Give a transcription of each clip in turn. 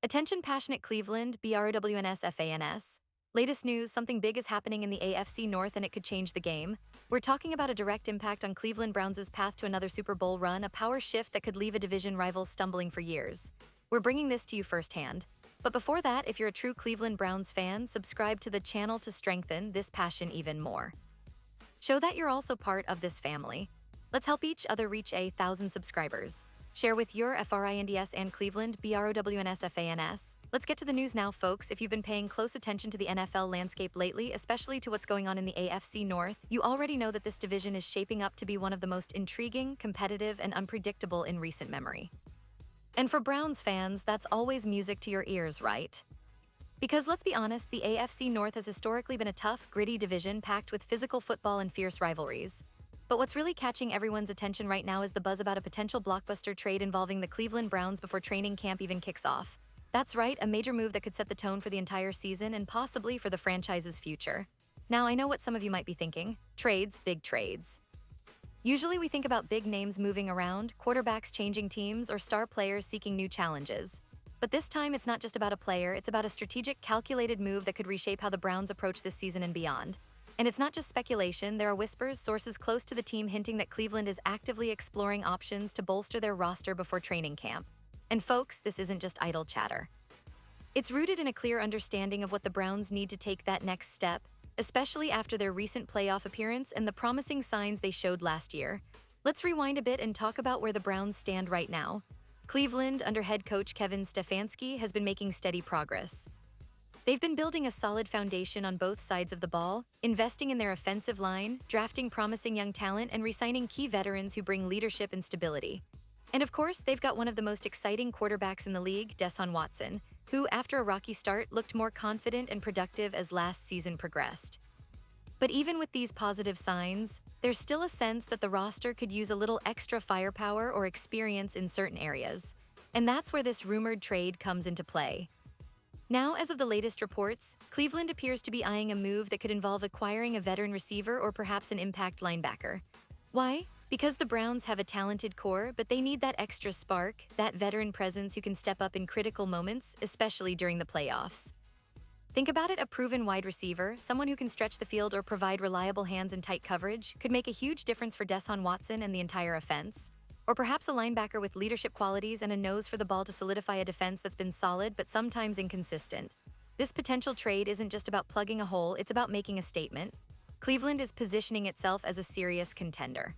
Attention passionate Cleveland, BROWNSFANS. Latest news, something big is happening in the AFC North and it could change the game. We're talking about a direct impact on Cleveland Browns' path to another Super Bowl run, a power shift that could leave a division rival stumbling for years. We're bringing this to you firsthand. But before that, if you're a true Cleveland Browns fan, subscribe to the channel to strengthen this passion even more. Show that you're also part of this family. Let's help each other reach 1,000 subscribers. Share with your FRINDS and Cleveland, BROWNSFANS. Let's get to the news now, folks. If you've been paying close attention to the NFL landscape lately, especially to what's going on in the AFC North, you already know that this division is shaping up to be one of the most intriguing, competitive, and unpredictable in recent memory. And for Browns fans, that's always music to your ears, right? Because let's be honest, the AFC North has historically been a tough, gritty division packed with physical football and fierce rivalries. But what's really catching everyone's attention right now is the buzz about a potential blockbuster trade involving the Cleveland Browns before training camp even kicks off. That's right, a major move that could set the tone for the entire season and possibly for the franchise's future. Now, I know what some of you might be thinking. Trades, big trades. Usually we think about big names moving around, quarterbacks changing teams, or star players seeking new challenges. But this time, it's not just about a player, it's about a strategic, calculated move that could reshape how the Browns approach this season and beyond. And it's not just speculation, there are whispers, sources close to the team hinting that Cleveland is actively exploring options to bolster their roster before training camp. And folks, this isn't just idle chatter. It's rooted in a clear understanding of what the Browns need to take that next step, especially after their recent playoff appearance and the promising signs they showed last year. Let's rewind a bit and talk about where the Browns stand right now. Cleveland, under head coach Kevin Stefanski, has been making steady progress. They've been building a solid foundation on both sides of the ball, investing in their offensive line, drafting promising young talent, and re-signing key veterans who bring leadership and stability. And of course, they've got one of the most exciting quarterbacks in the league, DeShaun Watson, who, after a rocky start, looked more confident and productive as last season progressed. But even with these positive signs, there's still a sense that the roster could use a little extra firepower or experience in certain areas. And that's where this rumored trade comes into play. Now, as of the latest reports, Cleveland appears to be eyeing a move that could involve acquiring a veteran receiver or perhaps an impact linebacker. Why? Because the Browns have a talented core, but they need that extra spark, that veteran presence who can step up in critical moments, especially during the playoffs. Think about it, a proven wide receiver, someone who can stretch the field or provide reliable hands in tight coverage, could make a huge difference for DeShaun Watson and the entire offense. Or perhaps a linebacker with leadership qualities and a nose for the ball to solidify a defense that's been solid but sometimes inconsistent. This potential trade isn't just about plugging a hole, it's about making a statement. Cleveland is positioning itself as a serious contender.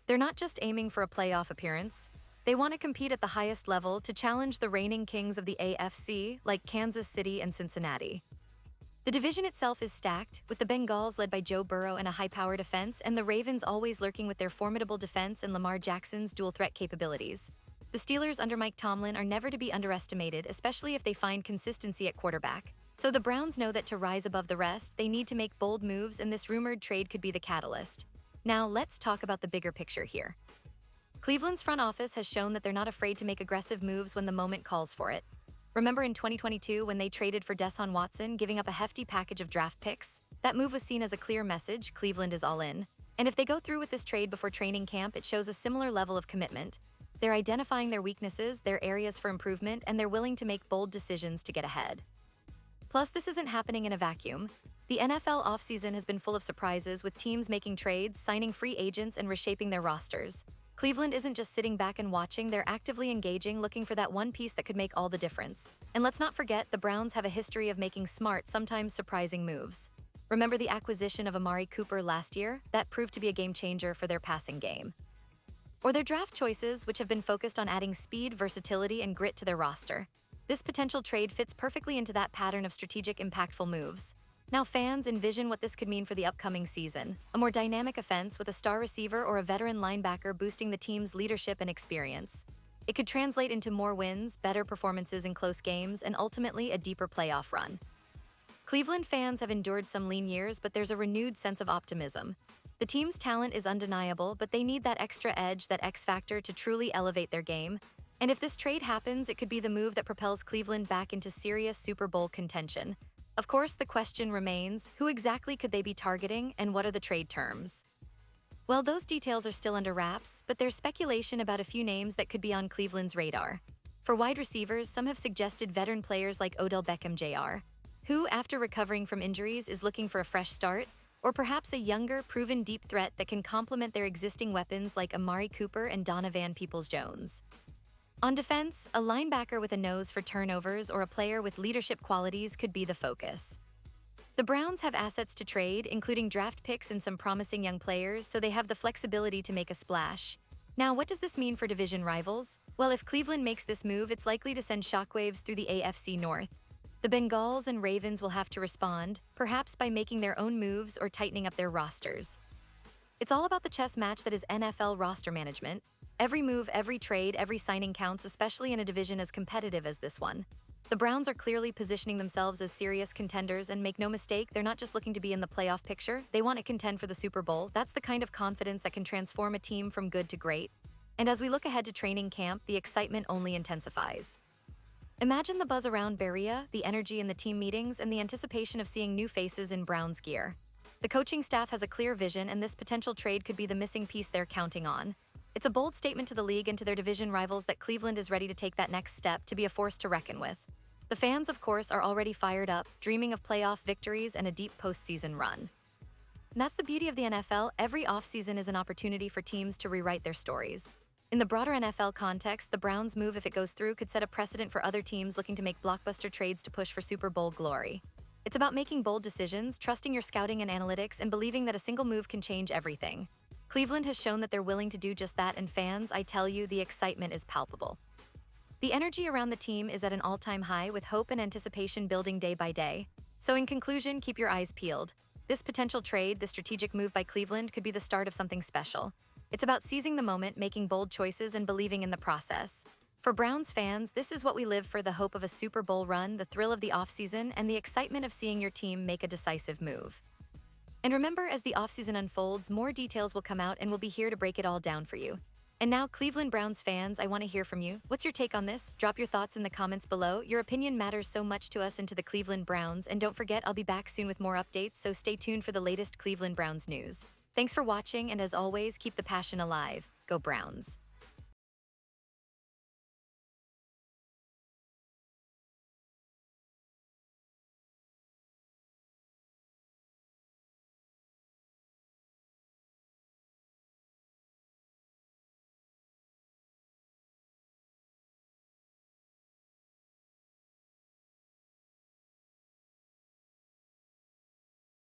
They're not just aiming for a playoff appearance. They want to compete at the highest level to challenge the reigning kings of the AFC, like Kansas City and Cincinnati. The division itself is stacked, with the Bengals led by Joe Burrow and a high-powered defense, and the Ravens always lurking with their formidable defense and Lamar Jackson's dual-threat capabilities. The Steelers under Mike Tomlin are never to be underestimated, especially if they find consistency at quarterback. So the Browns know that to rise above the rest, they need to make bold moves, and this rumored trade could be the catalyst. Now, let's talk about the bigger picture here. Cleveland's front office has shown that they're not afraid to make aggressive moves when the moment calls for it. Remember in 2022 when they traded for DeShaun Watson, giving up a hefty package of draft picks? That move was seen as a clear message: Cleveland is all in. And if they go through with this trade before training camp, it shows a similar level of commitment. They're identifying their weaknesses, their areas for improvement, and they're willing to make bold decisions to get ahead. Plus, this isn't happening in a vacuum. The NFL offseason has been full of surprises, with teams making trades, signing free agents, and reshaping their rosters. Cleveland isn't just sitting back and watching, they're actively engaging, looking for that one piece that could make all the difference. And let's not forget, the Browns have a history of making smart, sometimes surprising moves. Remember the acquisition of Amari Cooper last year? That proved to be a game changer for their passing game. Or their draft choices, which have been focused on adding speed, versatility, and grit to their roster. This potential trade fits perfectly into that pattern of strategic, impactful moves. Now fans, envision what this could mean for the upcoming season. A more dynamic offense with a star receiver or a veteran linebacker boosting the team's leadership and experience. It could translate into more wins, better performances in close games, and ultimately a deeper playoff run. Cleveland fans have endured some lean years, but there's a renewed sense of optimism. The team's talent is undeniable, but they need that extra edge, that X factor to truly elevate their game. And if this trade happens, it could be the move that propels Cleveland back into serious Super Bowl contention. Of course, the question remains, who exactly could they be targeting and what are the trade terms? Well, those details are still under wraps, but there's speculation about a few names that could be on Cleveland's radar. For wide receivers, some have suggested veteran players like Odell Beckham Jr., who, after recovering from injuries, is looking for a fresh start, or perhaps a younger, proven deep threat that can complement their existing weapons like Amari Cooper and Donovan Peoples-Jones. On defense, a linebacker with a nose for turnovers or a player with leadership qualities could be the focus. The Browns have assets to trade, including draft picks and some promising young players, so they have the flexibility to make a splash. Now, what does this mean for division rivals? Well, if Cleveland makes this move, it's likely to send shockwaves through the AFC North. The Bengals and Ravens will have to respond, perhaps by making their own moves or tightening up their rosters. It's all about the chess match that is NFL roster management. Every move, every trade, every signing counts, especially in a division as competitive as this one. The Browns are clearly positioning themselves as serious contenders, and make no mistake, they're not just looking to be in the playoff picture, they want to contend for the Super Bowl. That's the kind of confidence that can transform a team from good to great. And as we look ahead to training camp, the excitement only intensifies. Imagine the buzz around Berea, the energy in the team meetings, and the anticipation of seeing new faces in Browns gear. The coaching staff has a clear vision, and this potential trade could be the missing piece they're counting on. It's a bold statement to the league and to their division rivals that Cleveland is ready to take that next step, to be a force to reckon with. The fans, of course, are already fired up, dreaming of playoff victories and a deep postseason run. And that's the beauty of the NFL. Every offseason is an opportunity for teams to rewrite their stories. In the broader NFL context, the Browns' move, if it goes through, could set a precedent for other teams looking to make blockbuster trades to push for Super Bowl glory. It's about making bold decisions, trusting your scouting and analytics, and believing that a single move can change everything. Cleveland has shown that they're willing to do just that, and fans, I tell you, the excitement is palpable. The energy around the team is at an all-time high, with hope and anticipation building day by day. So in conclusion, keep your eyes peeled. This potential trade, the strategic move by Cleveland, could be the start of something special. It's about seizing the moment, making bold choices, and believing in the process. For Browns fans, this is what we live for: the hope of a Super Bowl run, the thrill of the offseason, and the excitement of seeing your team make a decisive move. And remember, as the offseason unfolds, more details will come out, and we'll be here to break it all down for you. And now, Cleveland Browns fans, I want to hear from you. What's your take on this? Drop your thoughts in the comments below. Your opinion matters so much to us and to the Cleveland Browns. And don't forget, I'll be back soon with more updates, so stay tuned for the latest Cleveland Browns news. Thanks for watching, and as always, keep the passion alive. Go Browns.